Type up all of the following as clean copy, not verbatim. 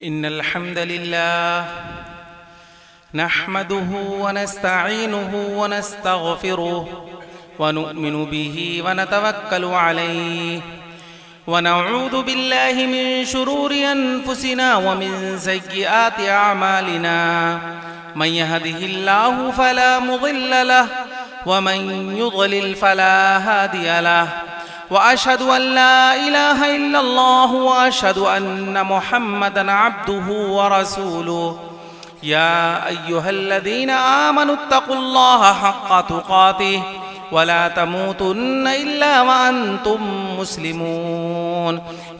इन्नल हम्दुलिल्लाह नहमदुहु व नस्तईनुहु व नस्तगफिरुहु व नु'मिनु बिही व नतवक्कलु अलैहि व नऊज़ु बिल्लाहि मिन शुरूरि अनफुसिना व मिन सय्यिआति अअमालिना मन यहदिहिल्लाहु फला मुदिल्ल लहु व मन युद्लिल फला हादिय लहु व अशहदु अन ला इलाहा इल्लल्लाहु व अशहदु अन्न मुहम्मदन अब्दुहु व रसूलुहु या अय्युहल्लज़ीना आमनुत्तक़ुल्लाहा हक़्क़ तुक़ातिहि व ला तमूतुन्न इल्ला व अंतुम मुस्लिमून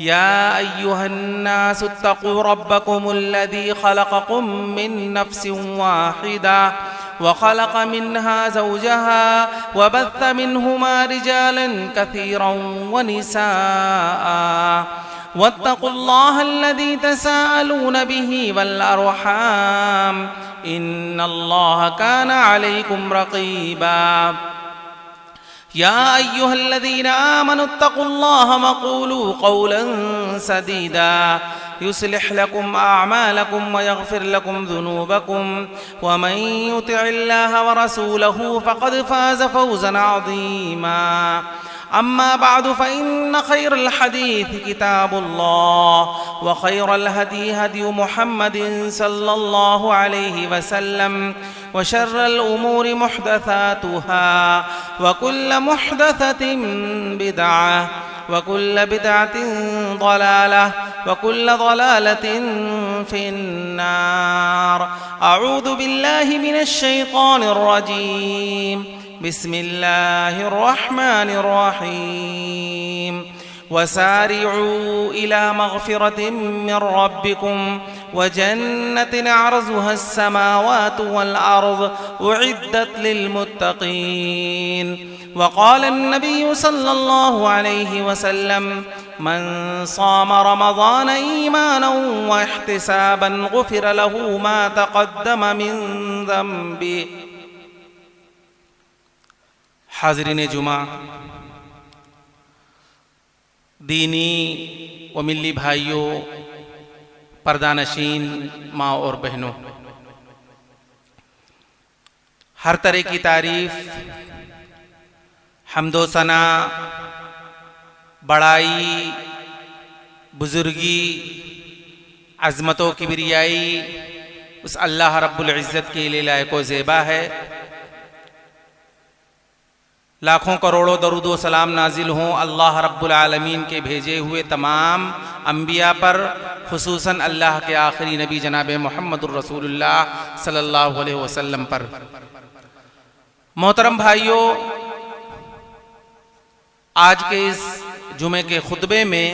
या अय्युहन्नासु इत्तक़ू रब्बकुमुल्लज़ी खलक़कुम मिन नफ्सिन वाहिदा वखलक़ मिन्हा ज़ौजहा वबत्थ मिन्हुमा रिजालन कसीरन वनिसाअ वत्तक़ुल्लाह अल्लज़ी तसाअलून बिही वल अर्हाम इन्नल्लाह कान अलैकुम रक़ीबा या अय्युहल्लज़ीना आमनुत्तक़ुल्लाह वक़ूलू क़ौलन सदीदा युस्लिह लकुम अअमालकुम व यग़फिर लकुम ज़ुनूबकुम व मन युतिइल्लाह व रसूलहु फ़क़द फ़ाज़ फ़ौज़न अज़ीमा अम्मा बअद फ़इन्न खैरल हदीस किताबुल्लाह व खैरल हदी हदी मुहम्मदिन सल्लल्लाहु अलैहि वसल्लम व शर्रल उमूरि मुहदसातुहा व कुल्ल मुहदसतिन बिदअह व कुल्ल बिदअतिन ज़लालह व कुल्ल ज़लालतिन फिन्नार अऊज़ु बिल्लाहि मिनश शैतानिर रजीम बिस्मिल्लाहिर रहमानिर रहीम वसारिऊ इला मग़फ़िरतिन मिन रब्बिकुम व जन्नतिन अर्ज़ुहा अस्समावातु वल अर्ज़ उइद्दत लिलमुत्तक़ीन वक़ाल अन्नबिय्यु सल्लल्लाहु अलैहि वसल्लम मन साम रमज़ान ईमानन व इह्तिसाबन गुफ़िर लहु मा तक़द्दम मिन ज़ंबिही। हाज़रीन जुमा, दीनी व मिल्ली भाइयों, पर्दानशीन माँ और बहनों, हर तरह की तारीफ, हम्दो सना, बड़ाई, बुजुर्गी, अज़मतो किबरियाई उस अल्लाह रब्बुल इज़्ज़त के लिए लायक व ज़ेबा है। लाखों करोड़ों दरूद व सलाम नाजिल हों अल्लाह रब्बुल आलमीन के भेजे हुए तमाम अंबिया पर, खुसूसन अल्लाह के आखिरी नबी जनाब मोहम्मदुर रसूलुल्लाह सल्लल्लाहु अलैहि वसल्लम पर। मोहतरम भाइयों, आज के इस जुमे के खुतबे में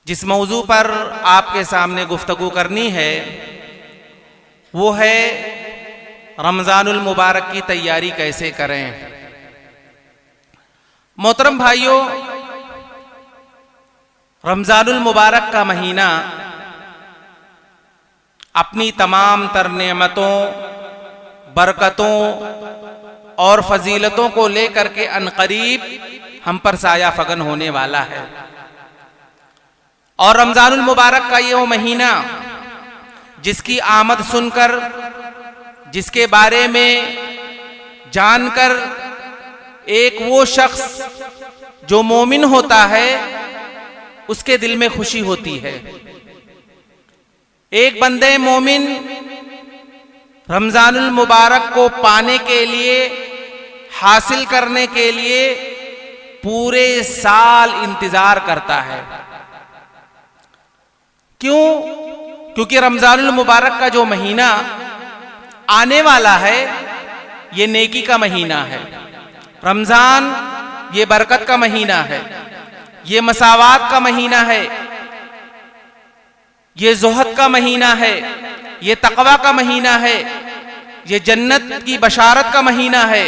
जिस मौजू पर आपके सामने गुफ्तगू करनी है वो है रमज़ानुल मुबारक की तैयारी कैसे करें। मोहतरम भाइयों, रमज़ानुल मुबारक का महीना अपनी तमाम तर नेमतों, बरकतों और फजीलतों को लेकर के अनकरीब हम पर साया फगन होने वाला है। और रमज़ानुल मुबारक का ये वो महीना जिसकी आमद सुनकर, जिसके बारे में जानकर एक वो शख्स जो मोमिन होता है उसके दिल में खुशी होती है। एक बंदे मोमिन रमज़ानुल मुबारक को पाने के लिए, हासिल करने के लिए पूरे साल इंतजार करता है। क्यों? क्योंकि रमज़ानुल मुबारक का जो महीना आने वाला है ये नेकी का महीना है। रमज़ान ये बरकत का महीना है, ये मसावात का महीना है, ये ज़ुहद का महीना है, ये तक़वा का महीना है, ये जन्नत की बशारत का महीना है,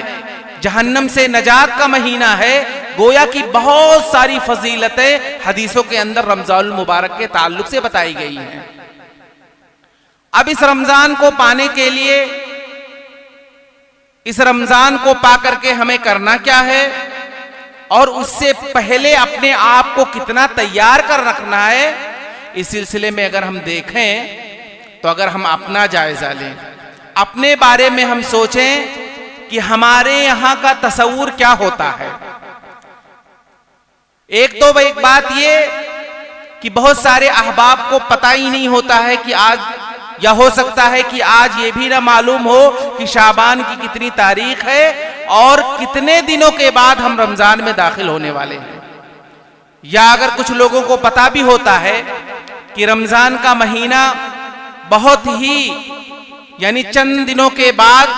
जहन्नम से नजात का महीना है। गोया की बहुत सारी फजीलतें हदीसों के अंदर रमज़ानुल मुबारक के ताल्लुक से बताई गई हैं। अब इस रमज़ान को पाने के लिए, इस रमज़ान को पा करके हमें करना क्या है और उससे पहले अपने आप को कितना तैयार कर रखना है, इस सिलसिले में अगर हम देखें तो अगर हम अपना जायजा लें, अपने बारे में हम सोचें कि हमारे यहाँ का तस्वुर क्या होता है। एक बात ये कि बहुत सारे अहबाब को पता ही नहीं होता है कि आज, या हो सकता है कि आज ये भी ना मालूम हो कि शाबान की कितनी तारीख है और कितने दिनों के बाद हम रमजान में दाखिल होने वाले हैं। या अगर कुछ लोगों को पता भी होता है कि रमजान का महीना बहुत ही यानी चंद दिनों के बाद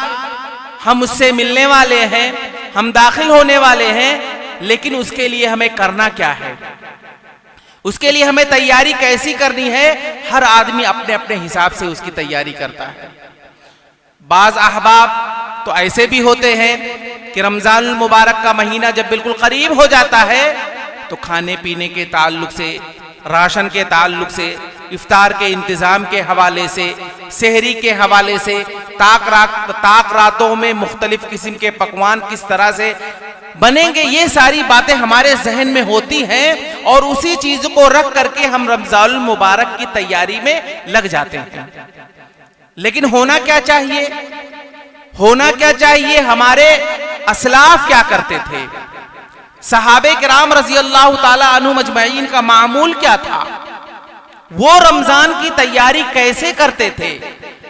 हम उससे मिलने वाले हैं, हम दाखिल होने वाले हैं, लेकिन उसके लिए हमें करना क्या है, उसके लिए हमें तैयारी कैसी करनी है, हर आदमी अपने अपने हिसाब से उसकी तैयारी करता है। बाज अहबाब तो ऐसे भी होते हैं कि रमजान मुबारक का महीना जब बिल्कुल करीब हो जाता है तो खाने पीने के ताल्लुक से, राशन के ताल्लुक से, इफ्तार के इंतजाम के हवाले से, सहरी के हवाले से, ताक रातों में मुख्तलिफ किस्म के पकवान किस तरह से बनेंगे, ये सारी बातें हमारे जहन में होती हैं और उसी चीज को रख करके हम रमजान मुबारक की तैयारी में लग जाते हैं। लेकिन होना क्या चाहिए, होना क्या चाहिए, हमारे असलाफ क्या करते थे, सहाबे किराम रज़ी अल्लाह ताला अन्हुम अजमईन का मामूल क्या था, वो रमजान की तैयारी कैसे करते थे,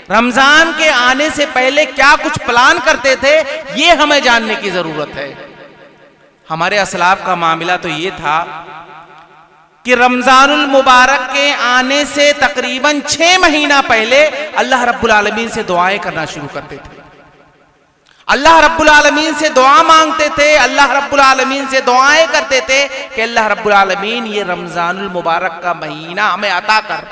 रमजान के आने से पहले क्या कुछ प्लान करते थे, ये हमें जानने की जरूरत है। हमारे असलाफ का मामला तो ये था कि रमजानुल मुबारक के आने से तकरीबन 6 महीना पहले अल्लाह रब्बुल आलमीन से दुआएं करना शुरू करते थे, अल्लाह रब्बुल आलमीन से दुआ मांगते थे, अल्लाह रब्बुल आलमीन से दुआएं करते थे कि अल्लाह रब्बुल आलमीन ये रमजानुल मुबारक का महीना हमें अता कर।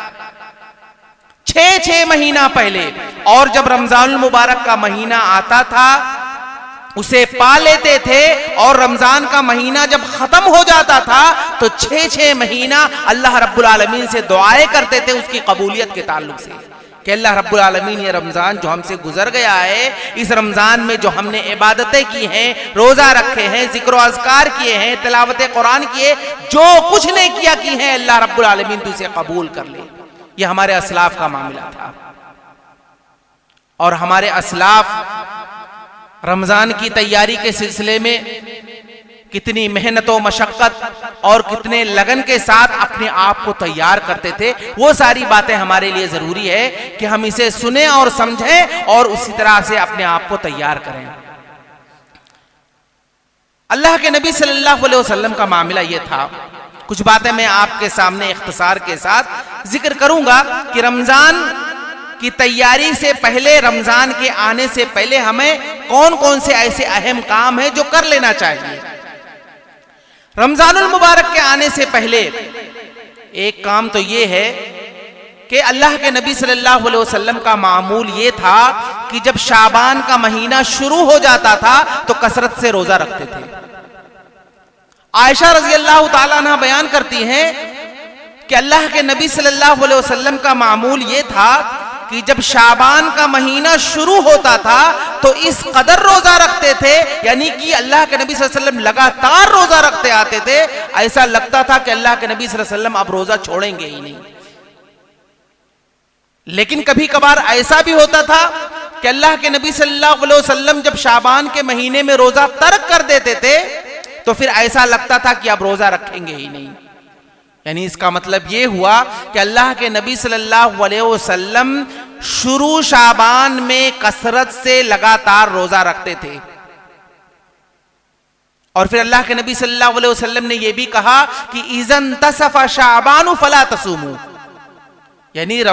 6 महीना पहले, और जब रमजानुल मुबारक का महीना आता था उसे पा लेते थे, और रमजान का महीना जब खत्म हो जाता था तो 6 महीना अल्लाह रब्बुल आलमीन से दुआएं करते थे उसकी कबूलियत के ताल्लुक से कि अल्लाह रब्बुल आलमीन ये रमजान जो हमसे गुजर गया है, इस रमजान में जो हमने इबादतें की हैं, रोजा रखे हैं, जिक्र अज़कार किए हैं, तिलावत कुरान किए, जो कुछ नहीं किया की है, अल्लाह रब्बुल आलमीन तू इसे कबूल कर ले। ये हमारे असलाफ का मामला था। और हमारे असलाफ रमजान की तैयारी के सिलसिले में कितनी मेहनत और मशक्कत और कितने लगन के साथ अपने आप को तैयार करते थे, वो सारी बातें हमारे लिए जरूरी है कि हम इसे सुने और समझें और उसी तरह से अपने आप को तैयार करें। अल्लाह के नबी सल्लल्लाहु अलैहि वसल्लम का मामला ये था। कुछ बातें मैं आपके सामने इख्तिसार के साथ जिक्र करूंगा कि रमजान की तैयारी से पहले, रमजान के आने से पहले हमें कौन कौन से ऐसे अहम काम हैं जो कर लेना चाहिए। रमजानुल मुबारक के आने से पहले एक काम तो ये है कि अल्लाह के नबी सल्लल्लाहु अलैहि वसल्लम का मामूल ये था कि जब शाबान का महीना शुरू हो जाता था तो कसरत से रोजा रखते थे। आयशा रज़ी अल्लाह ताला अन्हा बयान करती हैं कि अल्लाह के नबी सल्लल्लाहु अलैहि वसल्लम का मामूल ये था कि जब शाबान का महीना शुरू होता था तो इस कदर रोजा रखते थे, यानी कि अल्लाह के नबी सल्लल्लाहु अलैहि वसल्लम लगातार रोजा रखते आते थे। ऐसा लगता था कि अल्लाह के नबी सल्लल्लाहु अलैहि वसल्लम अब रोजा छोड़ेंगे ही नहीं। लेकिन कभी कभार ऐसा भी होता था कि अल्लाह के नबी सल्लल्लाहु अलैहि वसल्लम जब शाबान के महीने में रोजा तर्क कर देते थे तो फिर ऐसा लगता था कि अब रोजा रखेंगे ही नहीं। यानी इसका मतलब ये हुआ कि अल्लाह के नबी सल्लल्लाहु अलैहि वसल्लम शुरू शाबान में कसरत से लगातार रोजा रखते थे। और फिर अल्लाह के नबी सल्लल्लाहु अलैहि वसल्लम ने यह भी कहा कि इज़न तसफ़ा शाबानु फला तसूमू, यानी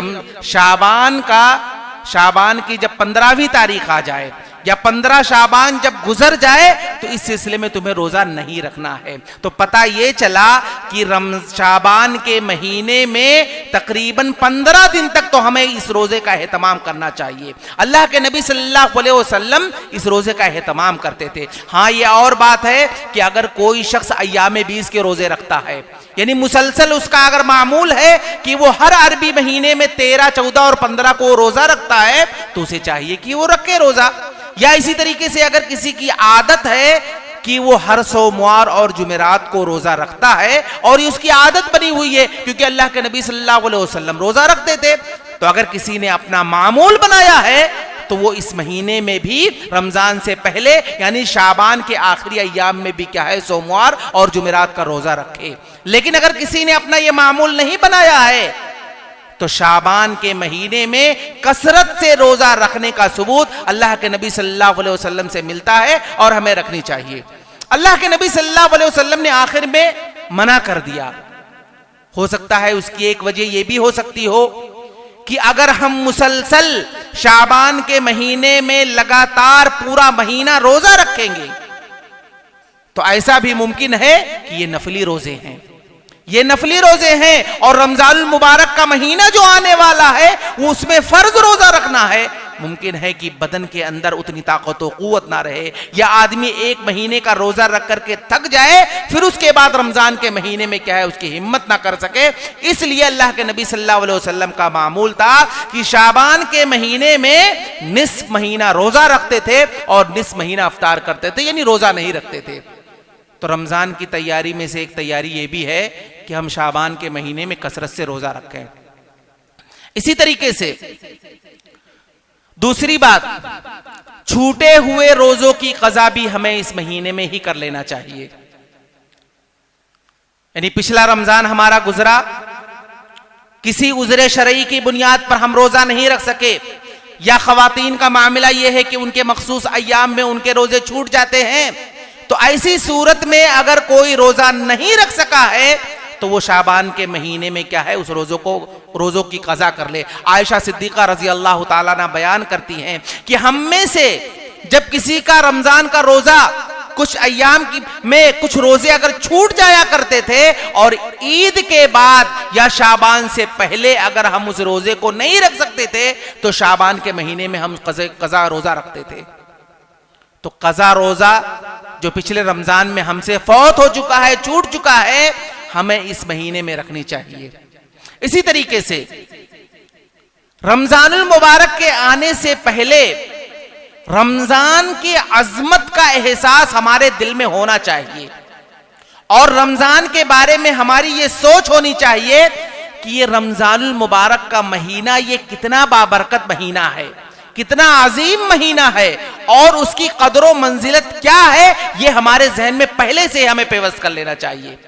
शाबान की जब 15वीं तारीख आ जाए या 15 शाबान जब गुजर जाए तो इस सिलसिले में तुम्हें रोजा नहीं रखना है। तो पता ये चला कि शाबान के महीने में तकरीबन 15 दिन तक तो हमें इस रोजे का एहतमाम करना चाहिए। अल्लाह के नबी सल्लल्लाहु अलैहि वसल्लम इस रोजे का एहतमाम करते थे। हाँ, ये और बात है कि अगर कोई शख्स अय्याम 20 के रोजे रखता है, यानी मुसलसल उसका अगर मामूल है कि वो हर अरबी महीने में 13, 14 और 15 को रोजा रखता है तो उसे चाहिए कि वो रखे रोजा। या इसी तरीके से अगर किसी की आदत है कि वो हर सोमवार और जुमेरात को रोजा रखता है और ये उसकी आदत बनी हुई है, क्योंकि अल्लाह के नबी सल्लल्लाहु अलैहि वसल्लम रोजा रखते थे। तो अगर किसी ने अपना मामूल बनाया है तो वो इस महीने में भी रमजान से पहले यानी शाबान के आखिरी अय्याम में भी क्या है, सोमवार और जुमेरात का रोजा रखे। लेकिन अगर किसी ने अपना ये मामूल नहीं बनाया है तो शाबान के महीने में कसरत से रोजा रखने का सबूत अल्लाह के नबी सल्लल्लाहु अलैहि वसल्लम से मिलता है और हमें रखनी चाहिए। अल्लाह के नबी सल्लल्लाहु अलैहि वसल्लम ने आखिर में मना कर दिया। हो सकता है उसकी एक वजह यह भी हो सकती हो कि अगर हम मुसलसल शाबान के महीने में लगातार पूरा महीना रोजा रखेंगे तो ऐसा भी मुमकिन है कि ये नफली रोजे हैं, ये नफली रोजे हैं और रमजानुल मुबारक का महीना जो आने वाला है वो उसमें फर्ज रोजा रखना है। मुमकिन है कि बदन के अंदर उतनी ताकत और कुव्वत ना रहे, या आदमी एक महीने का रोजा रख करके थक जाए, फिर उसके बाद रमजान के महीने में क्या है उसकी हिम्मत ना कर सके। इसलिए अल्लाह के नबी सल्लल्लाहु अलैहि वसल्लम का मामूल था कि शाबान के महीने में निस्फ महीना रोजा रखते थे और निस्फ महीना इफ्तार करते थे, यानी रोजा नहीं रखते थे। तो रमजान की तैयारी में से एक तैयारी यह भी है कि हम शाबान के महीने में कसरत से रोजा रखें। इसी तरीके से दूसरी बात, छूटे हुए रोजों की कज़ा भी हमें इस महीने में ही कर लेना चाहिए। यानी पिछला रमजान हमारा गुजरा, किसी उज़्र शरई की बुनियाद पर हम रोजा नहीं रख सके, या खवातीन का मामला यह है कि उनके मखसूस अय्याम में उनके रोजे छूट जाते हैं, तो ऐसी सूरत में अगर कोई रोजा नहीं रख सका है तो वो शाबान के महीने में क्या है उस रोजों की कज़ा कर ले। आयशा सिद्दीक़ा रज़ी अल्लाह ताला अन्हा बयान करती हैं कि हम में से जब किसी का रमजान का रोजा कुछ अय्याम में कुछ रोजे अगर छूट जाया करते थे और ईद के बाद या शाबान से पहले अगर हम उस रोजे को नहीं रख सकते थे तो शाबान के महीने में हम कज़ा रोजा रखते थे। तो कज़ा रोजा जो पिछले रमजान में हमसे फौत हो चुका है, छूट चुका है, हमें इस महीने में रखनी चाहिए। इसी तरीके से रमजानुल मुबारक के आने से पहले रमजान की अजमत का एहसास हमारे दिल में होना चाहिए और रमजान के बारे में हमारी ये सोच होनी चाहिए कि ये रमजानुल मुबारक का महीना ये कितना बाबरकत महीना है, कितना अजीम महीना है और उसकी कदर मंजिलत क्या है, ये हमारे जहन में पहले से हमें पेवस्त कर लेना चाहिए।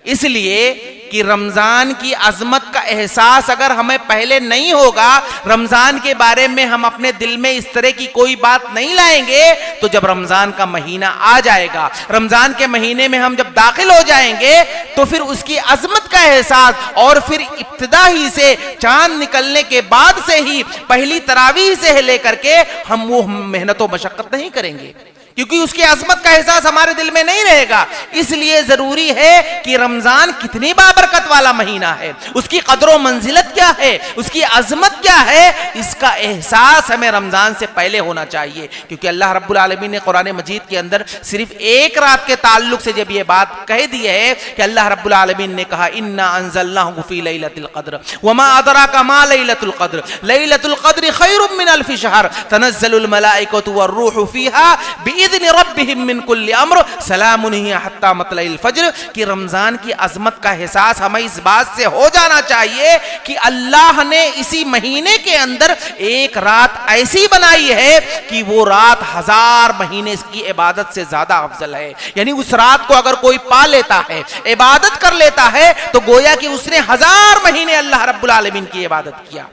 इसलिए कि रमजान की अजमत का एहसास अगर हमें पहले नहीं होगा, रमजान के बारे में हम अपने दिल में इस तरह की कोई बात नहीं लाएंगे, तो जब रमजान का महीना आ जाएगा, रमजान के महीने में हम जब दाखिल हो जाएंगे तो फिर उसकी अजमत का एहसास और फिर इब्तिदा ही से चांद निकलने के बाद से ही पहली तरावीह से लेकर के हम वो मेहनत और मशक्कत नहीं करेंगे, क्योंकि उसकी अजमत का एहसास हमारे दिल में नहीं रहेगा। इसलिए जरूरी है कि रमजान कितनी बाबरकत वाला महीना है, उसकी कदर मंजिलत क्या है, उसकी अजमत क्या है, इसका एहसास हमें रमजान से पहले होना चाहिए। क्योंकि अल्लाह रब्बुल आलमीन ने कुरान मजीद के अंदर सिर्फ एक रात के ताल्लुक से जब ये बात कह दी है कि अल्लाह रब्बुल आलमीन ने कहा इन्ना अंज़लनाहु फी लैलतिल क़द्र वमा अदराका मा लैलतुल क़द्र लैलतुल क़द्र खैरुम मिन अल्फि शहर तनज़्ज़लुल मलाइकतु वर्रूहु फीहा बिइज़्नि रब्बिहिम मिन कुल्लि अम्र सलामुन हिय हत्ता मतलइल फज्र। कि रमजान की अजमत का एहसास हमें इस बात से हो जाना चाहिए कि अल्लाह ने इसी महीने के अंदर एक रात ऐसी बनाई है कि वो रात 1000 महीने की इबादत से ज्यादा अफजल है। यानी उस रात को अगर कोई पा लेता है, इबादत कर लेता है, तो गोया कि उसने 1000 महीने अल्लाह रब्बुल आलमीन की इबादत किया।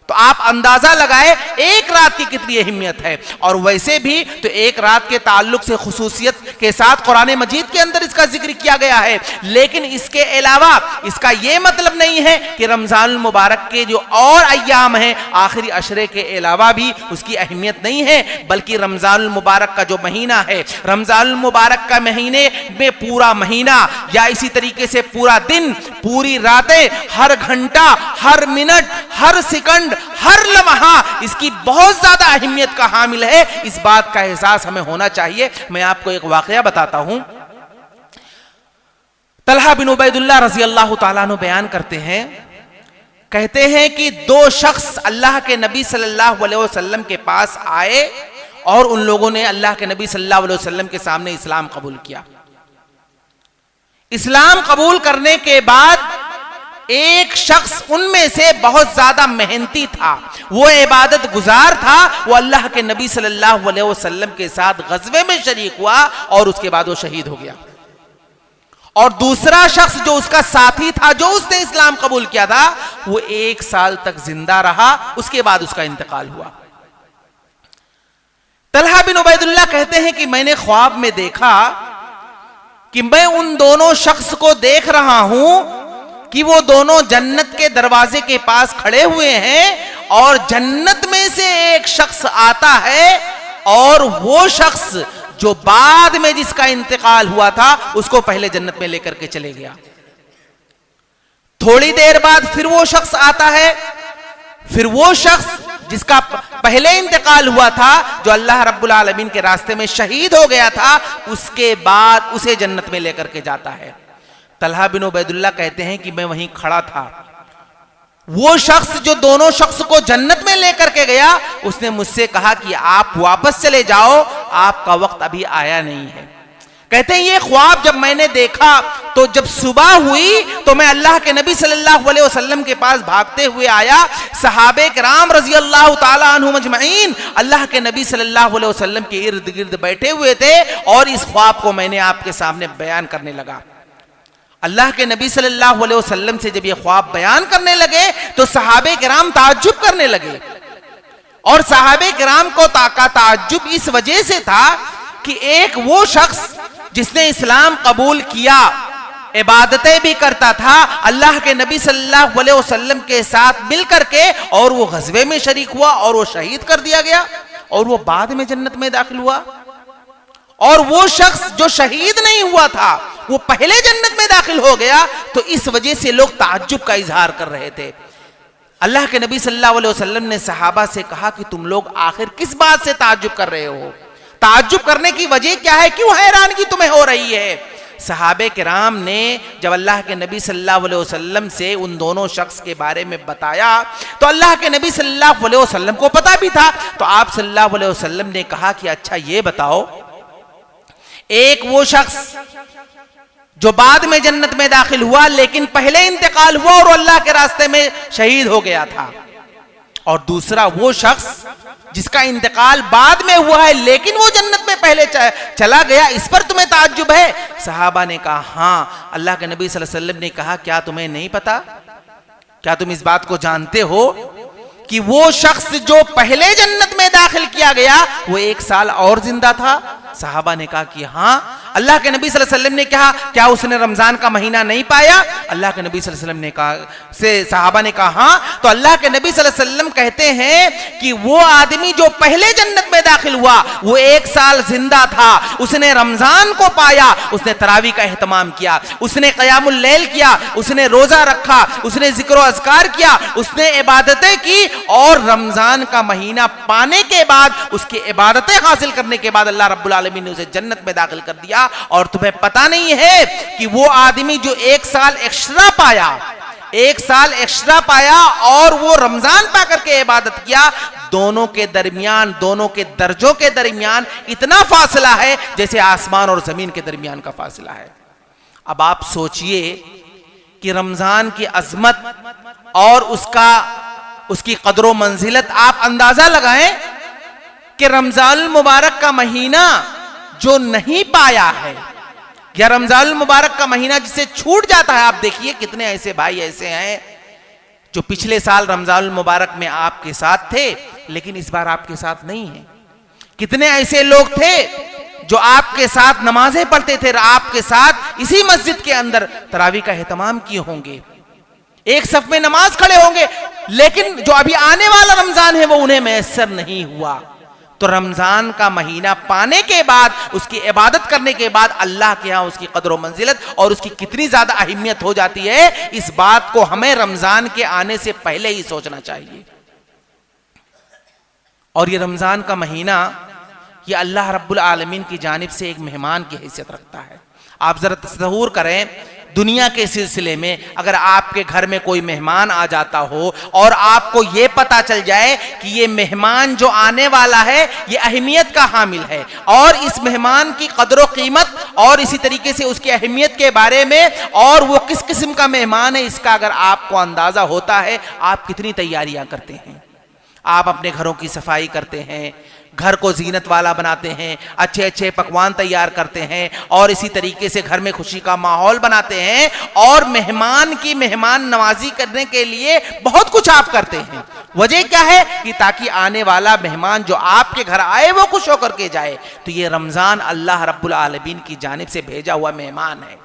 तो आप अंदाजा लगाए एक रात की कितनी अहमियत है। और वैसे भी तो एक रात के ताल्लुक से खुसूसियत के साथ कुरान मजीद के अंदर इसका जिक्र किया गया है, लेकिन इसके अलावा इसका यह मतलब नहीं है कि रमजान मुबारक के जो और अय्याम हैं आखिरी अशरे के अलावा भी उसकी अहमियत नहीं है, बल्कि रमजान मुबारक का जो महीना है, रमजान मुबारक का महीने में पूरा महीना या इसी तरीके से पूरा दिन, पूरी रातें, हर घंटा, हर मिनट, हर सेकंड, हर लम्हा इसकी बहुत ज्यादा अहमियत का हामिल है। इस बात का एहसास हमें होना चाहिए। मैं आपको एक वाकया बताता हूं। तलहा बिन उबैदुल्लाह रजी अल्लाह ताला अन्हु बयान करते हैं, कहते हैं कि 2 शख्स अल्लाह के नबी सल्लल्लाहु अलैहि वसल्लम के पास आए और उन लोगों ने अल्लाह के नबी सल्लल्लाहु अलैहि वसल्लम के सामने इस्लाम कबूल किया। इस्लाम कबूल करने के बाद एक शख्स उनमें से बहुत ज्यादा मेहनती था, वो इबादत गुजार था, वो अल्लाह के नबी सल्लल्लाहु अलैहि वसल्लम के साथ गज़वे में शरीक हुआ और उसके बाद वो शहीद हो गया। और दूसरा शख्स जो उसका साथी था, जो उसने इस्लाम कबूल किया था, वो 1 साल तक जिंदा रहा, उसके बाद उसका इंतकाल हुआ। तलहा बिन उबैदुल्लाह कहते हैं कि मैंने ख्वाब में देखा कि मैं उन दोनों शख्स को देख रहा हूं कि वो दोनों जन्नत के दरवाजे के पास खड़े हुए हैं और जन्नत में से एक शख्स आता है और वो शख्स जो बाद में जिसका इंतकाल हुआ था उसको पहले जन्नत में लेकर के चले गया। थोड़ी देर बाद फिर वो शख्स आता है, फिर वो शख्स जिसका पहले इंतकाल हुआ था, जो अल्लाह रब्बुल आलमीन के रास्ते में शहीद हो गया था, उसके बाद उसे जन्नत में लेकर के जाता है। तलहा बिन उबैदुल्लाह कहते हैं कि मैं वहीं खड़ा था। वो शख्स जो दोनों शख्स को जन्नत में लेकर के गया, उसने मुझसे कहा कि आप वापस चले जाओ, आपका वक्त अभी आया नहीं है। कहते हैं ये ख्वाब जब मैंने देखा तो जब सुबह हुई तो मैं अल्लाह के नबी सल्लल्लाहु अलैहि वसल्लम के पास भागते हुए आया। सहाबे किराम रज़ी अल्लाह ताला अन्हुम अजमईन अल्लाह के नबी सल्लल्लाहु अलैहि वसल्लम के इर्द गिर्द बैठे हुए थे और इस ख्वाब को मैंने आपके सामने बयान करने लगा। अल्लाह के नबी सल्लल्लाहु अलैहि वसल्लम से जब ये ख्वाब बयान करने लगे तो सहाबे किराम ताज्जुब करने लगे। और सहाबे किराम को ताज्जुब इस वजह से था कि एक वो शख्स जिसने इस्लाम कबूल किया, इबादतें भी करता था अल्लाह के नबी सल्लल्लाहु अलैहि वसल्लम के साथ मिल करके, और वो गज़वे में शरीक हुआ और वो शहीद कर दिया गया और वो बाद में जन्नत में दाखिल हुआ। और वो शख्स जो शहीद नहीं हुआ था वो पहले जन्नत में दाखिल हो गया। तो इस वजह से लोग ताज्जुब का इजहार कर रहे थे। अल्लाह के नबी सल्लल्लाहु अलैहि वसल्लम ने सहाबा से कहा कि तुम लोग आखिर किस बात से ताज्जुब कर रहे हो? ताज्जुब करने की वजह क्या है? क्यों हैरानगी तुम्हें हो रही है? सहाबे किराम ने जब अल्लाह के नबी सल्लल्लाहु अलैहि वसल्लम से उन दोनों शख्स के बारे में बताया तो अल्लाह के नबी सल्लल्लाहु अलैहि वसल्लम को पता भी था। तो आप सल्लल्लाहु अलैहि वसल्लम ने कहा कि अच्छा ये बताओ, एक वो शख्स जो बाद में जन्नत में दाखिल हुआ लेकिन पहले इंतकाल हुआ और अल्लाह के रास्ते में शहीद हो गया था, और दूसरा वो शख्स जिसका इंतकाल बाद में हुआ है लेकिन वो जन्नत में पहले चला गया, इस पर तुम्हें ताज्जुब है? सहाबा ने कहा हाँ। अल्लाह के नबी सल्लल्लाहु अलैहि वसल्लम ने कहा क्या तुम्हें नहीं पता? क्या तुम इस बात को जानते हो कि वो शख्स जो पहले जन्नत में दाखिल किया गया वो 1 साल और जिंदा था? सहाबा ने कहा कि हाँ। अल्लाह के नबी सल्लल्लाहु अलैहि वसल्लम ने कहा क्या उसने रमजान का महीना नहीं पाया? अल्लाह के नबी सल्लल्लाहु अलैहि वसल्लम ने कहा सहाबा ने कहा हाँ। तो अल्लाह के नबी सल्लल्लाहु अलैहि वसल्लम कहते हैं कि वो आदमी जो पहले जन्नत में दाखिल हुआ वो 1 साल जिंदा था, उसने रमजान को पाया, उसने तरावी का एहतमाम किया, उसने क़यामुल लैल किया, उसने रोजा रखा, उसने जिक्र अज़कार किया, उसने इबादतें की, और रमजान का महीना पाने के बाद उसकी इबादतें हासिल करने के बाद अल्लाह रब्बुल आलमीन ने उसे जन्नत में दाखिल कर दिया। और तुम्हें पता नहीं है कि वो आदमी जो 1 साल एक्स्ट्रा पाया, 1 साल एक्स्ट्रा पाया और वो रमजान पा करके इबादत किया, दोनों के दरमियान, दोनों के दर्जों के दरमियान इतना फासला है जैसे आसमान और जमीन के दरमियान का फासला है। अब आप सोचिए कि रमजान की अजमत और उसकी कदर मंजिलत आप अंदाजा लगाएं कि रमजान मुबारक का महीना जो नहीं पाया है या रमजान मुबारक का महीना जिसे छूट जाता है, आप देखिए कितने ऐसे भाई ऐसे हैं जो पिछले साल रमजान मुबारक में आपके साथ थे लेकिन इस बार आपके साथ नहीं है। कितने ऐसे लोग थे जो आपके साथ नमाजें पढ़ते थे, आपके साथ इसी मस्जिद के अंदर तरावी का एहतमाम किए होंगे, एक सफ में नमाज खड़े होंगे, लेकिन जो अभी आने वाला रमजान है वो उन्हें मैसर नहीं हुआ। तो रमजान का महीना पाने के बाद, उसकी इबादत करने के बाद अल्लाह के यहां उसकी कदर मंजिलत और उसकी कितनी ज्यादा अहमियत हो जाती है, इस बात को हमें रमजान के आने से पहले ही सोचना चाहिए। और ये रमजान का महीना ये अल्लाह रब्बुल आलमीन की जानिब से एक मेहमान की हैसियत रखता है। आप जरा तसव्वुर करें, दुनिया के सिलसिले में अगर आपके घर में कोई मेहमान आ जाता हो और आपको यह पता चल जाए कि ये मेहमान जो आने वाला है ये अहमियत का हामिल है और इस मेहमान की कदर कीमत और इसी तरीके से उसकी अहमियत के बारे में और वो किस किस्म का मेहमान है इसका अगर आपको अंदाजा होता है, आप कितनी तैयारियां करते हैं। आप अपने घरों की सफाई करते हैं, घर को जीनत वाला बनाते हैं, अच्छे अच्छे पकवान तैयार करते हैं और इसी तरीके से घर में खुशी का माहौल बनाते हैं और मेहमान की मेहमान नवाजी करने के लिए बहुत कुछ आप करते हैं। वजह क्या है कि ताकि आने वाला मेहमान जो आपके घर आए वो खुश होकर के जाए। तो ये रमजान अल्लाह रब्बुल आलमीन की जानिब से भेजा हुआ मेहमान है।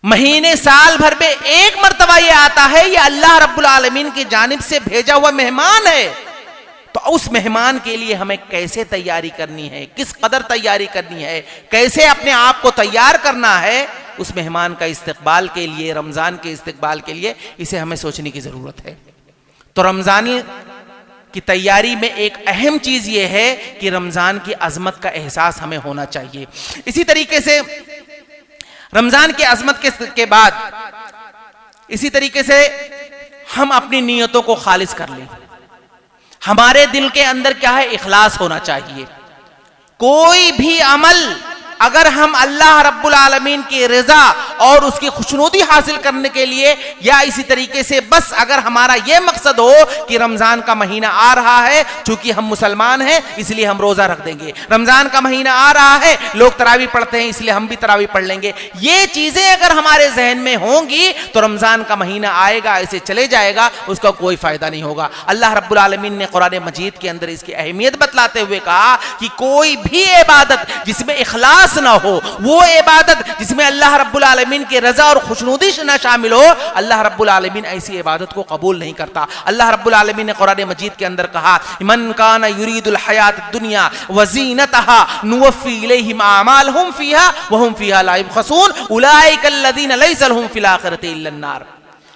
महीने साल भर में एक मर्तबा ये आता है, ये अल्लाह रब्बुल आलमीन की जानिब से भेजा हुआ मेहमान है। तो उस मेहमान के लिए हमें कैसे तैयारी करनी है, किस कदर तैयारी करनी है, कैसे अपने आप को तैयार करना है उस मेहमान का इस्तकबाल के लिए, रमजान के इस्तकबाल के लिए, इसे हमें सोचने की जरूरत है। तो रमजान की तैयारी में एक अहम चीज यह है कि रमजान की अजमत का एहसास हमें होना चाहिए। इसी तरीके से रमजान की अजमत के बाद इसी तरीके से हम अपनी नीयतों को खालिस कर लें। हमारे दिल के अंदर क्या है, इखलास होना चाहिए। कोई भी अमल अगर हम अल्लाह रब्बुल आलमीन की रज़ा और उसकी खुशनुदी हासिल करने के लिए या इसी तरीके से बस अगर हमारा यह मकसद हो कि रमजान का महीना आ रहा है, चूंकि हम मुसलमान हैं इसलिए हम रोजा रख देंगे, रमजान का महीना आ रहा है लोग तरावी पढ़ते हैं इसलिए हम भी तरावी पढ़ लेंगे, ये चीजें अगर हमारे जहन में होंगी तो रमजान का महीना आएगा ऐसे चले जाएगा, उसका कोई फायदा नहीं होगा। अल्लाह रब्बुल आलमीन ने कुरान मजीद के अंदर इसकी अहमियत बतलाते हुए कहा कि कोई भी इबादत जिसमें इखलास ना हो, वो इबादत जिसमें अल्लाह रब्बुल आलमीन की रजा और खुशनुदी ना शामिल हो, अल्लाह रब्बुल आलमीन ऐसी इबादत को कबूल नहीं करता। अल्लाह रब्बुल आलमीन ने कुरान मजीद के अंदर कहा, मन काना युरीदुल हयात दुनिया व ज़ीनतहा नुवफ़्फ़ी इलैहिम अमालहुम फ़ीहा व हुम फ़ीहा ला युबख़सून उलाइका अल्लज़ीना लैसा लहुम फ़िल आखिरति इल्ला अन्नार।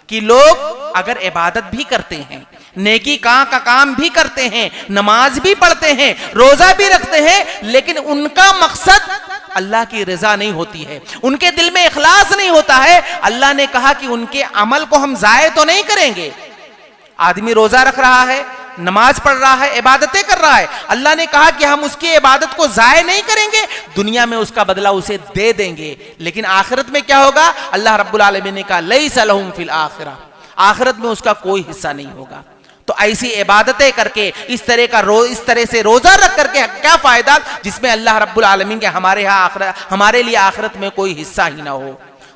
कि लोग अगर इबादत भी करते हैं, नेकी का काम भी करते हैं, नमाज भी पढ़ते हैं, रोजा भी रखते हैं, लेकिन उनका मकसद अल्लाह की रजा नहीं होती है, उनके दिल में इखलास नहीं होता है, अल्लाह ने कहा कि उनके अमल को हम जाये तो नहीं करेंगे। आदमी रोजा रख रहा है, नमाज पढ़ रहा है, इबादतें कर रहा है, अल्लाह ने कहा कि हम उसकी इबादत को जाये नहीं करेंगे, दुनिया में उसका बदला उसे दे देंगे, लेकिन आखिरत में क्या होगा? अल्लाह रब्बुल आलमीन ने कहा लैसा लहुम फिल आखिरा, आखिरत में उसका कोई हिस्सा नहीं होगा। तो ऐसी इबादतें करके इस तरह से रोजा रख करके क्या फायदा जिसमें अल्लाह रब्बुल आलमीन के हमारे लिए आखिरत में कोई हिस्सा ही ना हो।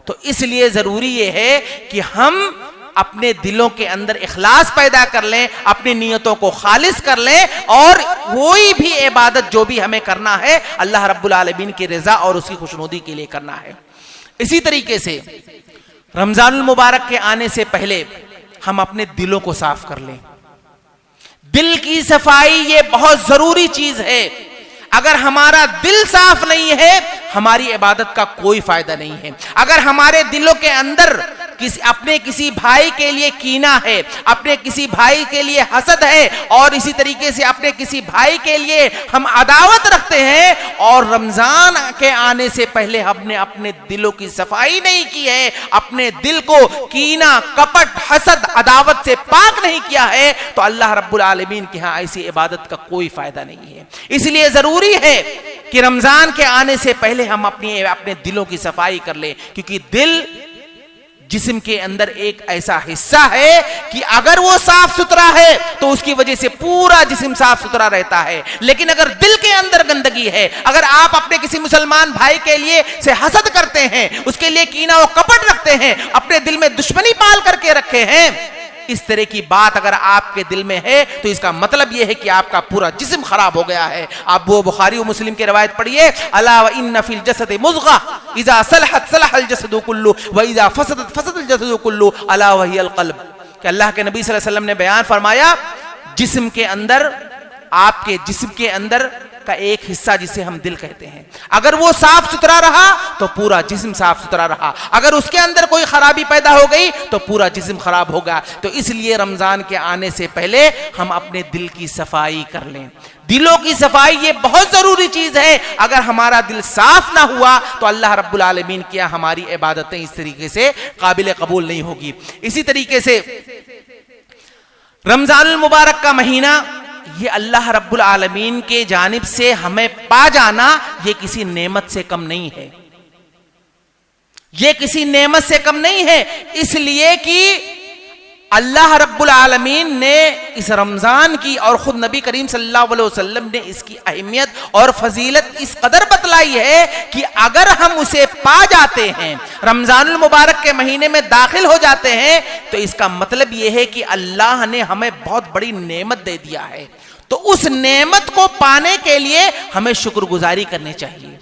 तो इसलिए जरूरी यह है कि हम अपने दिलों के अंदर इखलास पैदा कर लें, अपनी नियतों को खालिस कर लें और कोई भी इबादत जो भी हमें करना है अल्लाह रब्बुल आलमीन की रजा और उसकी खुशनुदी के लिए करना है। इसी तरीके से रमजानुल मुबारक के आने से पहले हम अपने दिलों को साफ कर लें। दिल की सफाई ये बहुत जरूरी चीज है। अगर हमारा दिल साफ नहीं है हमारी इबादत का कोई फायदा नहीं है। अगर हमारे दिलों के अंदर अपने किसी भाई के लिए कीना है, अपने किसी भाई के लिए हसद है और इसी तरीके से अपने किसी भाई के लिए हम अदावत रखते हैं और रमजान के आने से पहले हमने अपने दिलों की सफाई नहीं की है, अपने दिल को कीना, कपट, हसद, अदावत से पाक नहीं किया है, तो अल्लाह रब्बुल आलमीन के यहाँ ऐसी इबादत का कोई फायदा नहीं है। इसलिए जरूरी है कि रमजान के आने से पहले हम अपने दिलों की सफाई कर लें, क्योंकि दिल जिस्म के अंदर एक ऐसा हिस्सा है कि अगर वो साफ सुथरा है तो उसकी वजह से पूरा जिस्म साफ सुथरा रहता है। लेकिन अगर दिल के अंदर गंदगी है, अगर आप अपने किसी मुसलमान भाई के लिए से हसद करते हैं, उसके लिए कीना और कपट रखते हैं, अपने दिल में दुश्मनी पाल करके रखे हैं, इस तरह की बात अगर आपके दिल में है तो इसका मतलब यह है कि आपका पूरा जिस्म खराब हो गया है। आप वो बुखारी और मुस्लिम की रिवायत पढ़िए, अला व इन्न फिल जसद मुज़ग़ा इज़ा सलहत सलहल जसदु कुल्लु व इज़ा फसदत फसदल जसदु कुल्लु अला व हियल क़ल्ब। कि अल्लाह के नबी सल्लल्लाहु अलैहि वसल्लम ने बयान फरमाया, जिस्म के अंदर, आपके जिस्म के अंदर का एक हिस्सा जिसे हम दिल कहते हैं, अगर वो साफ सुथरा रहा तो पूरा जिस्म साफ सुथरा रहा, अगर उसके अंदर कोई खराबी पैदा हो गई तो पूरा जिस्म खराब होगा। तो इसलिए रमजान के आने से पहले हम अपने दिल की सफाई कर लें। दिलों की सफाई ये बहुत जरूरी चीज है। अगर हमारा दिल साफ ना हुआ तो अल्लाह रब्बुल आलमीन क्या हमारी इबादतें इस तरीके से काबिल कबूल नहीं होगी। इसी तरीके से रमजानुल मुबारक का महीना, ये अल्लाह रब्बुल आलमीन के जानिब से हमें पा जाना, ये किसी नेमत से कम नहीं है, ये किसी नेमत से कम नहीं है। इसलिए कि अल्लाह रब्बुल आलमीन ने इस रमजान की और खुद नबी करीम सल्लल्लाहु अलैहि वसल्लम ने इसकी अहमियत और फजीलत इस कदर बतलाई है कि अगर हम उसे पा जाते हैं, रमजानुल मुबारक के महीने में दाखिल हो जाते हैं, तो इसका मतलब यह है कि अल्लाह ने हमें बहुत बड़ी नेमत दे दिया है। तो उस नेमत को पाने के लिए हमें शुक्रगुजारी करनी चाहिए।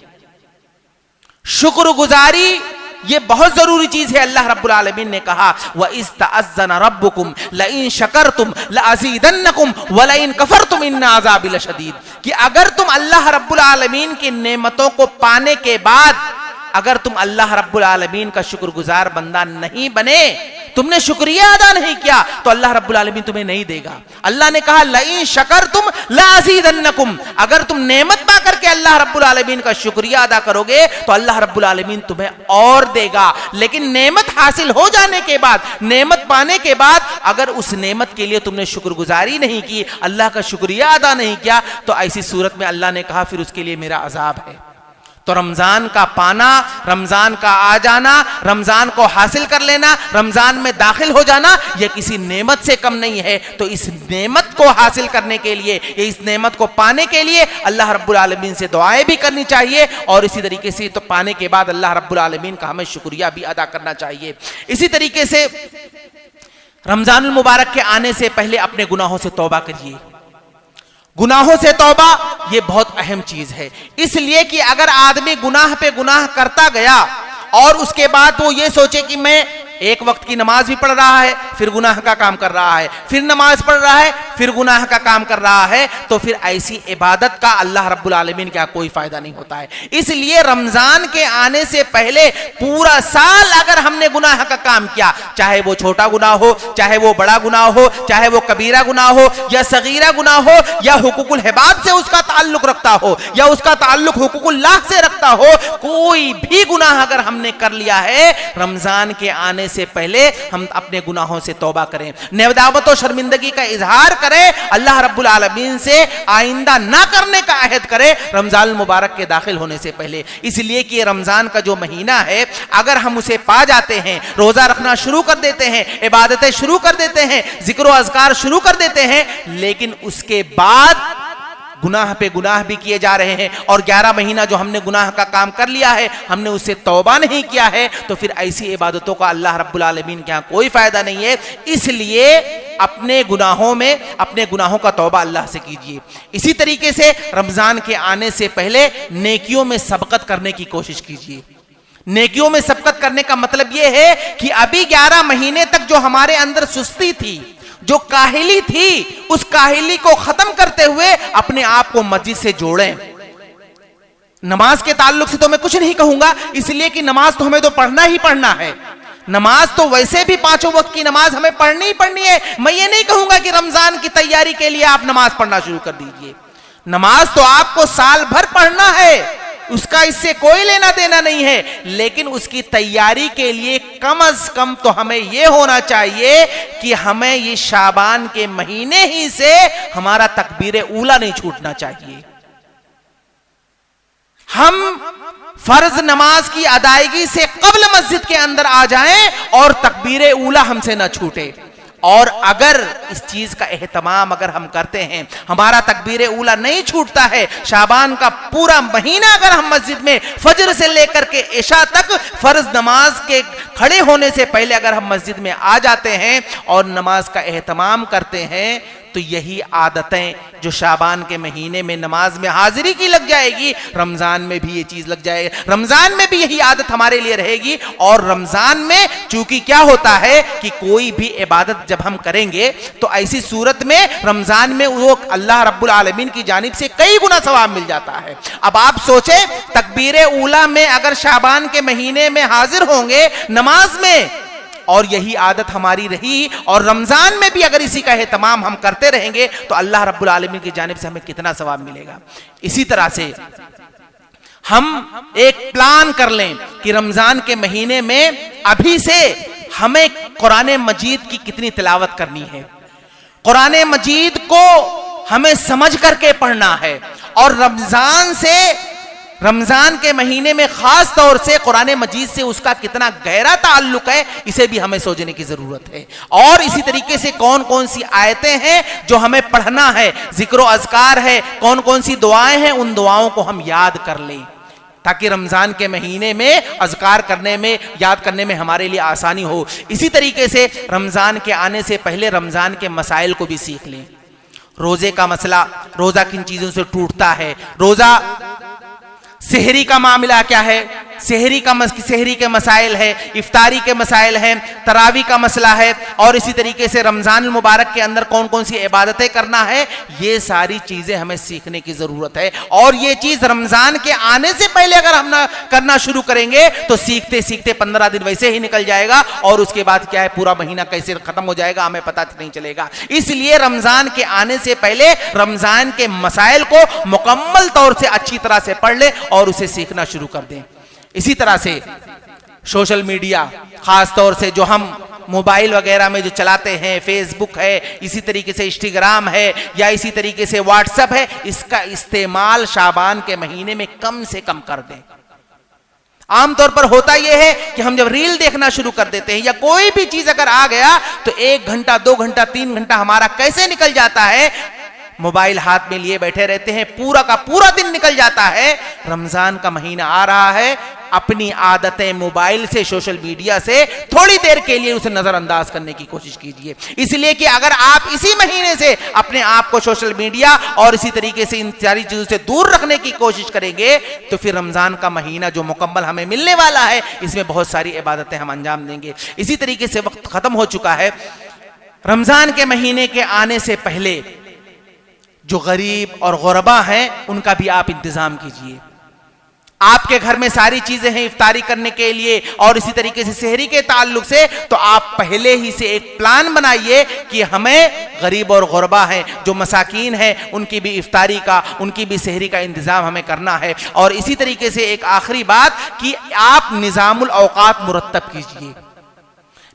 शुक्रगुजारी ये बहुत जरूरी चीज है। अल्लाह रब्बुल आलमीन ने कहा व इस्तअज़्ज़ना रब्बुकुम लइन शकरतुम लअज़ीदन्नकुम व लइन कफरतुम इन्न अज़ाबी लशदीद, कि अगर तुम अल्लाह रब्बुल आलमीन की नेमतों को पाने के बाद अगर तुम अल्लाह रब्बुल आलमीन का शुक्रगुजार बंदा नहीं बने, तुमने शुक्रिया अदा नहीं किया, तो अल्लाह रब्बुल आलमीन तुम्हें नहीं देगा। अल्लाह ने कहा लइन शकरतुम लअज़ीदन्नकुम, अगर तुम नेमत पा करके अल्लाह रब्बुल आलमीन का शुक्रिया अदा करोगे तो अल्लाह रब्बुल आलमीन तुम्हें और देगा। लेकिन नेमत हासिल हो जाने के बाद, नेमत पाने के बाद अगर उस नेमत के लिए तुमने शुक्रगुजारी नहीं की, अल्लाह का शुक्रिया अदा नहीं किया, तो ऐसी सूरत में अल्लाह ने कहा फिर उसके लिए मेरा अजाब है। तो रमजान का पाना, रमजान का आ जाना, रमजान को हासिल कर लेना, रमजान में दाखिल हो जाना, यह किसी नेमत से कम नहीं है। तो इस नेमत को हासिल करने के लिए, इस नेमत को पाने के लिए अल्लाह रब्बुल आलमीन से दुआएं भी करनी चाहिए, और इसी तरीके से तो पाने के बाद अल्लाह रब्बुल आलमीन का हमें शुक्रिया भी अदा करना चाहिए। इसी तरीके से रमजानुल मुबारक के आने से पहले अपने गुनाहों से तौबा करिए। गुनाहों से तौबा ये बहुत अहम चीज है, इसलिए कि अगर आदमी गुनाह पे गुनाह करता गया और उसके बाद वो ये सोचे कि मैं एक वक्त की नमाज भी पढ़ रहा है, फिर गुनाह का काम कर रहा है, फिर नमाज पढ़ रहा है, फिर गुनाह का काम कर रहा है, तो फिर ऐसी इबादत का अल्लाह रब्बुल आलमीन का कोई फायदा नहीं होता है। इसलिए रमजान के आने से पहले पूरा साल अगर हमने गुनाह का काम किया, चाहे वो छोटा गुनाह हो, चाहे वो बड़ा गुनाह हो, चाहे वो कबीरा गुनाह हो या सगीरा गुनाह हो, या हुकूकुल हिबाद से उसका ताल्लुक रखता हो या उसका ताल्लुक हुकूकुल्लाह से रखता हो, कोई भी गुनाह अगर हमने कर लिया है, रमजान के आने से पहले हम अपने गुनाहों से तौबा करें, नेदामत और शर्मिंदगी का इजहार करें, अल्लाह रब्बुल आलमीन से आइंदा ना करने का अहद करें रमजान मुबारक के दाखिल होने से पहले। इसलिए कि रमजान का जो महीना है, अगर हम उसे पा जाते हैं, रोजा रखना शुरू कर देते हैं, इबादतें शुरू कर देते हैं, जिक्र और अज़कार शुरू कर देते हैं, लेकिन उसके बाद गुनाह पे गुनाह भी किए जा रहे हैं और 11 महीना जो हमने गुनाह का काम कर लिया है, हमने उससे तौबा नहीं किया है, तो फिर ऐसी इबादतों का अल्लाह रब्बुल आलमीन के यहाँ कोई फायदा नहीं है। इसलिए अपने गुनाहों में, अपने गुनाहों का तौबा अल्लाह से कीजिए। इसी तरीके से रमजान के आने से पहले नेकियों में सबकत करने की कोशिश कीजिए। नेकियों में सबकत करने का मतलब यह है कि अभी 11 महीने तक जो हमारे अंदर सुस्ती थी, जो काहिली थी, उस काहिली को खत्म करते हुए अपने आप को मस्जिद से जोड़ें। नमाज के ताल्लुक से तो मैं कुछ नहीं कहूंगा, इसलिए कि नमाज तो हमें तो पढ़ना ही पढ़ना है। नमाज तो वैसे भी 5 वक्त की नमाज हमें पढ़नी ही पढ़नी है। मैं ये नहीं कहूंगा कि रमजान की तैयारी के लिए आप नमाज पढ़ना शुरू कर दीजिए। नमाज तो आपको साल भर पढ़ना है, उसका इससे कोई लेना देना नहीं है, लेकिन उसकी तैयारी के लिए कम से कम तो हमें यह होना चाहिए कि हमें ये शाबान के महीने ही से हमारा तकबीर ऊला नहीं छूटना चाहिए। हम फर्ज नमाज की अदायगी से कब्ल मस्जिद के अंदर आ जाएं और तकबीर ऊला हमसे ना छूटे। और अगर इस चीज का एहतमाम अगर हम करते हैं, हमारा तकबीर ऊला नहीं छूटता है, शाबान का पूरा महीना अगर हम मस्जिद में फजर से लेकर के इशा तक फर्ज नमाज के खड़े होने से पहले अगर हम मस्जिद में आ जाते हैं और नमाज का एहतमाम करते हैं, तो यही आदतें जो शाबान के महीने में नमाज में हाजिरी की लग जाएगी, रमजान में भी ये चीज लग जाएगी, रमजान में भी यही आदत हमारे लिए रहेगी। और रमजान में चूंकि क्या होता है कि कोई भी इबादत जब हम करेंगे तो ऐसी सूरत में रमजान में वो अल्लाह रब्बुल आलमीन की जानिब से कई गुना सवाब मिल जाता है। अब आप सोचे तकबीर ऊला में अगर शाबान के महीने में हाजिर होंगे नमाज में, और यही आदत हमारी रही और रमजान में भी अगर इसी का एहतमाम हम करते रहेंगे तो अल्लाह रब्बुल आलमीन की जानिब से हमें कितना सवाब मिलेगा। इसी तरह से हम एक प्लान कर लें कि रमजान के महीने में अभी से हमें कुरान मजीद की कितनी तिलावत करनी है, कुरान मजीद को हमें समझ करके पढ़ना है। और रमजान के महीने में खास तौर से कुरान मजीद से उसका कितना गहरा ताल्लुक है, इसे भी हमें सोचने की जरूरत है। और इसी तरीके से कौन कौन सी आयतें हैं जो हमें पढ़ना है, जिक्र अज़कार है, कौन कौन सी दुआएं हैं, उन दुआओं को हम याद कर लें ताकि रमजान के महीने में अज़कार करने में, याद करने में हमारे लिए आसानी हो। इसी तरीके से रमजान के आने से पहले रमजान के मसाइल को भी सीख लें। रोजे का मसला, रोजा किन चीजों से टूटता है, रोजा सेहरी का मामला क्या है, सेहरी के मसाइल है, इफ्तारी के मसाइल हैं, तरावी का मसला है, और इसी तरीके से रमजान मुबारक के अंदर कौन कौन सी इबादतें करना है, ये सारी चीजें हमें सीखने की जरूरत है। और ये चीज रमजान के आने से पहले अगर हम ना करना शुरू करेंगे तो सीखते सीखते 15 दिन वैसे ही निकल जाएगा और उसके बाद क्या है पूरा महीना कैसे खत्म हो जाएगा हमें पता नहीं चलेगा। इसलिए रमजान के आने से पहले रमजान के मसाइल को मुकम्मल तौर से अच्छी तरह से पढ़ ले और उसे सीखना शुरू कर दें। इसी तरह से सोशल मीडिया, खास तौर से जो हम मोबाइल वगैरह में जो चलाते हैं, फेसबुक है, इसी तरीके से इंस्टाग्राम है या इसी तरीके से व्हाट्सएप है, इसका इस्तेमाल शाबान के महीने में कम से कम कर दें। आमतौर पर होता यह है कि हम जब रील देखना शुरू कर देते हैं या कोई भी चीज अगर आ गया तो 1 घंटा 2 घंटा 3 घंटा हमारा कैसे निकल जाता है, मोबाइल हाथ में लिए बैठे रहते हैं, पूरा का पूरा दिन निकल जाता है। रमजान का महीना आ रहा है, अपनी आदतें मोबाइल से, सोशल मीडिया से थोड़ी देर के लिए उसे नजरअंदाज करने की कोशिश कीजिए। इसलिए कि अगर आप इसी महीने से अपने आप को सोशल मीडिया और इसी तरीके से इन सारी चीजों से दूर रखने की कोशिश करेंगे तो फिर रमजान का महीना जो मुकम्मल हमें मिलने वाला है इसमें बहुत सारी इबादतें हम अंजाम देंगे। इसी तरीके से वक्त खत्म हो चुका है। रमजान के महीने के आने से पहले जो गरीब और गुरबा हैं उनका भी आप इंतजाम कीजिए। आपके घर में सारी चीजें हैं इफ्तारी करने के लिए और इसी तरीके से सेहरी के ताल्लुक से, तो आप पहले ही से एक प्लान बनाइए कि हमें गरीब और गुरबा हैं, जो मसाकीन हैं, उनकी भी इफ्तारी का, उनकी भी सेहरी का इंतजाम हमें करना है। और इसी तरीके से एक आखिरी बात कि आप निज़ामुल औकात मुरत्तब कीजिए।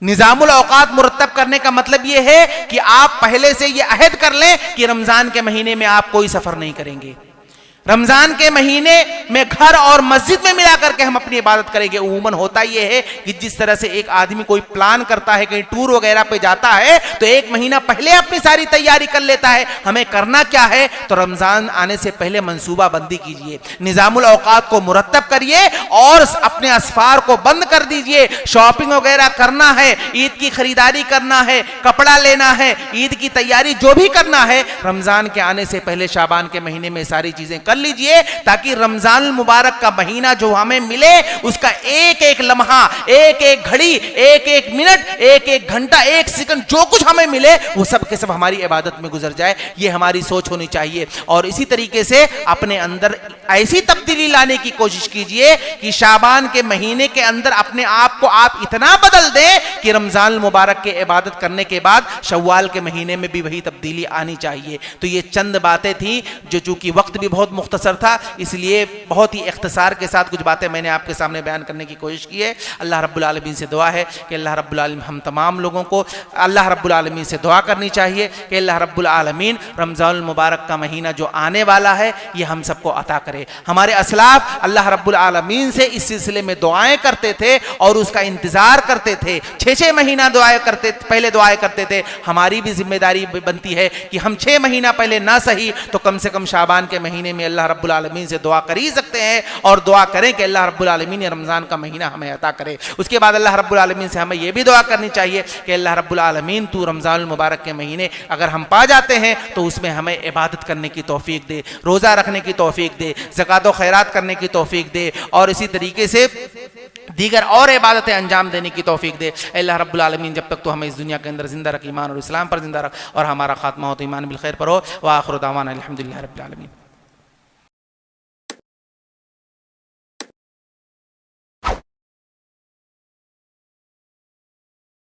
निज़ामुल औकात मुरत्तब करने का मतलब यह है कि आप पहले से यह अहद कर लें कि रमजान के महीने में आप कोई सफर नहीं करेंगे। रमजान के महीने में घर और मस्जिद में मिला करके हम अपनी इबादत करेंगे। उमूमन होता यह है कि जिस तरह से एक आदमी कोई प्लान करता है, कहीं टूर वगैरह पे जाता है तो 1 महीना पहले अपनी सारी तैयारी कर लेता है। हमें करना क्या है, तो रमजान आने से पहले मंसूबा बंदी कीजिए, निज़ामुल औकात को मुरत्तब करिए और अपने असफार को बंद कर दीजिए। शॉपिंग वगैरह करना है, ईद की खरीदारी करना है, कपड़ा लेना है, ईद की तैयारी जो भी करना है, रमजान के आने से पहले शाबान के महीने में सारी चीजें कर लीजिए ताकि रमजान मुबारक का महीना जो हमें मिले उसका एक एक लम्हा, एक एक घड़ी, एक एक मिनट, एक एक घंटा, 1 सेकंड जो कुछ हमें मिले वो सब के सब हमारी इबादत में गुजर जाए। ये हमारी सोच होनी चाहिए। और इसी तरीके से अपने अंदर ऐसी तब्दीली लाने की कोशिश कीजिए कि शाबान के महीने के अंदर अपने आप को आप इतना बदल दें कि रमजान मुबारक के इबादत करने के बाद शव्वाल के महीने में भी वही तब्दीली आनी चाहिए। तो ये चंद बातें थी जो चूंकि वक्त भी बहुत मुख्तसर था इसलिए बहुत ही इख्तिसार के साथ कुछ बातें मैंने आपके सामने बयान करने की कोशिश की है। अल्लाह रब्बुल आलमीन से दुआ है कि अल्लाह रब्बुल आलमीन हम तमाम लोगों को, अल्लाह रब्बुल आलमीन से दुआ करनी चाहिए कि अल्लाह रब्बुल आलमीन रमजान मुबारक का महीना जो आने वाला है ये हम सबको अता करे। हमारे असलाफ अल्लाह रब्बुल आलमीन से इस सिलसिले में दुआएं करते थे और उसका इंतजार करते थे, 6-6 महीना पहले दुआएं करते थे। हमारी भी जिम्मेदारी बनती है कि हम 6 महीना पहले ना सही तो कम से कम शाबान के महीने में अल्लाह रब्बुल आलमीन से दुआ कर ही सकते हैं, और दुआ करें कि अल्लाह रब्बुल आलमीन ने रमज़ान का महीना हमें अता करे। उसके बाद अल्लाह रब्बुल आलमीन से हमें यह भी दुआ करनी चाहिए कि अल्लाह रब्बुल आलमीन तू रमज़ानुल मुबारक के महीने अगर हम पा जाते हैं तो उसमें हमें इबादत करने की तौफीक दे, रोज़ा रखने की तौफीक दे, ज़कात व खैरात करने की तौफीक दे, और इसी तरीके से दीगर और इबादतें अंजाम देने की तौफीक दे। अल्लाह रब्बुल आलमीन जब तक तो हमें इस दुनिया के अंदर जिंदा रख, ईमान और इस्लाम पर जिंदा रख, और हमारा खात्मा हो तो ईमान बिल खैर पर हो। व आखिरु दावाना अल्हम्दुलिल्लाहि रब्बिल आलमीन।